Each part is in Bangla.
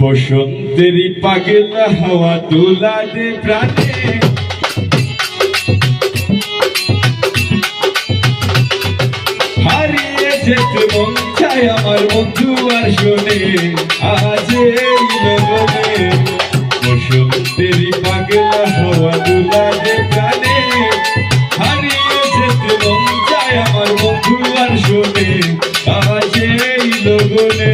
বসন্তেরই পাগলা হাওয়া দোলা দে প্রাণে, হারিয়ে যেতে মন চায় আমার বন্ধু আর শোনে আজ এই লগনে। বসন্তেরই পাগলা হাওয়া দোলা দে প্রাণে, হারিয়ে যেতে মন চায় আমার বন্ধু আর শোনে আজ এই লগনে।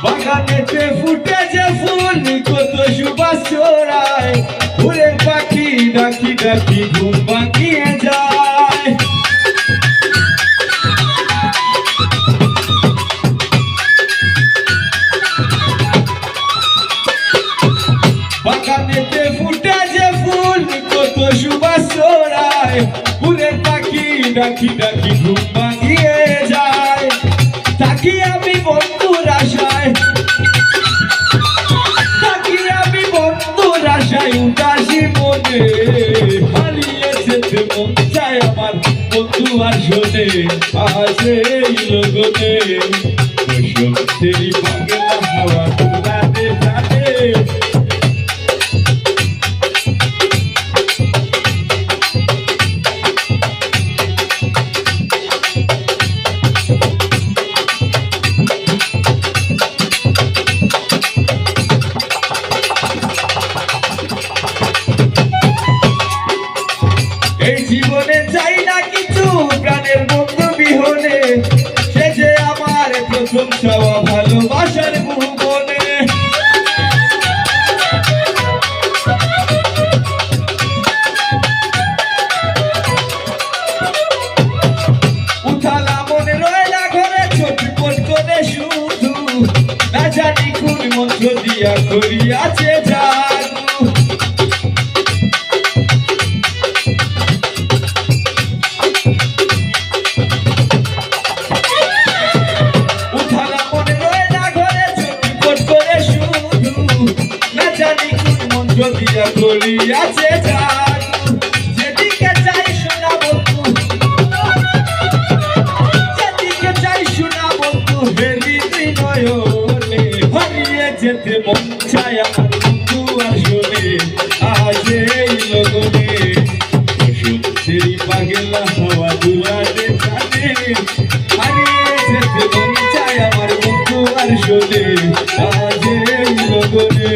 বাগানেতে ফুটে যে ফুল কত সুবাস ছড়ায়, ফুলের পাখি ডাকি ডাকি ঘুম ভাঙিয়ে যায়। বাগানেতে ফুটে যে ফুল কত সুবাস ছড়ায়, ফুলের পাখি ডাকি ডাকি ঘুম ভাঙিয়ে যায়। থাকি আমি বন্ধুর আশায়, থাকি আমি বন্ধুর আশায় উদাসী মনে, হারিয়ে যেতে মন চায় আমার বন্ধু আর শোনে আজ এই লগনে। বসন্তেরই পাগলা হাওয়া দোলা দে প্রাণে, এই জীবনে চাই না কিছু প্রাণের বন্ধু বিহনে, সে যে আমার প্রথম চাওয়া ভালোবাসার ভুবনে। উঠালা মনে রয় না ঘরে ছটফট করে শুধু, না জানি কোন মন্ত্র দিয়া করিয়াছে জাদু। দিয়া করিয়াছে জাদু, যেদিকে চাই শোনা বন্ধু, যেদিকে চাই শোনা বন্ধু, হেরি নয়নে, হারিয়ে যেতে মন চায় আমার বন্ধু আর শোনে আজ এই লগনে। বসন্তেরই পাগলা হাওয়া দোলা দে প্রাণে, হারিয়ে যেতে মন চায় আমার বন্ধু আর শোনে আজ এই লগনে।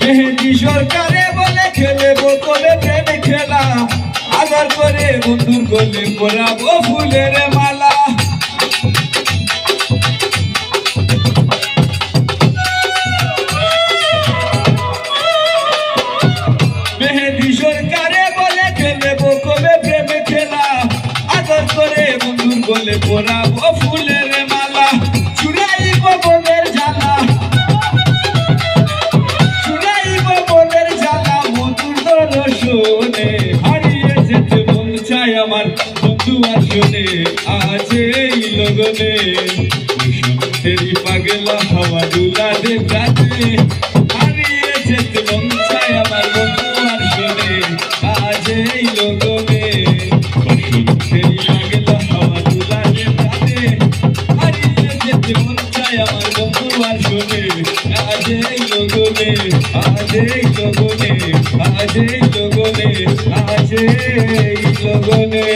মেহেদি সরকারে বলে খেলে বোতলে প্রেম খেলা, আদর করে বন্ধুর গলে পরাবো ফুলের মালা। মেহেদি সরকারে বলে খেলে বোতলে প্রেম খেলা, আদর করে বন্ধুর গলে পরাবো ফুলের মালা। চুরাইব বনের জ্বালা, হারিয়ে যেতে মন চায় আমার বন্ধু আর শোনে আজ এই লগনে। বসন্তেরই পাগলা হাওয়া দোলা দে প্রাণে, হারিয়ে যেতে মন চায় আমার বন্ধু আর শোনে আজ এই লগনে। বসন্তেরই পাগলা হাওয়া দোলা দে প্রাণে, হারিয়ে যেতে মন চায় আমার বন্ধু আর শোনে আজ এই লগনে, আজ এই লগনে, আজ এই লগনে, আজ এই লগনে